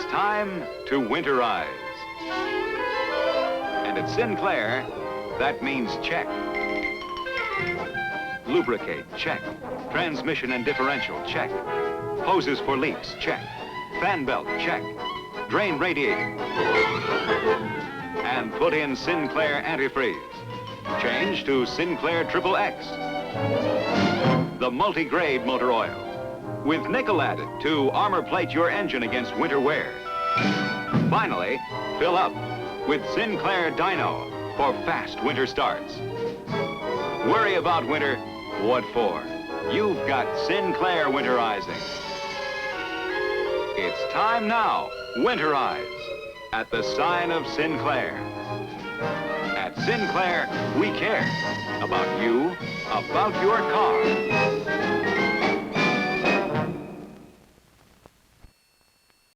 It's time to winterize. And at Sinclair, that means check. Lubricate, check. Transmission and differential, check. Hoses for leaks, check. Fan belt, check. Drain radiator. And put in Sinclair antifreeze. Change to Sinclair XXX. The multi-grade motor oil. With nickel added to armor plate your engine against winter wear. Finally, fill up with Sinclair Dyno for fast winter starts. Worry about winter? What for? You've got Sinclair winterizing. It's time now, winterize, at the sign of Sinclair. At Sinclair, we care about you, about your car.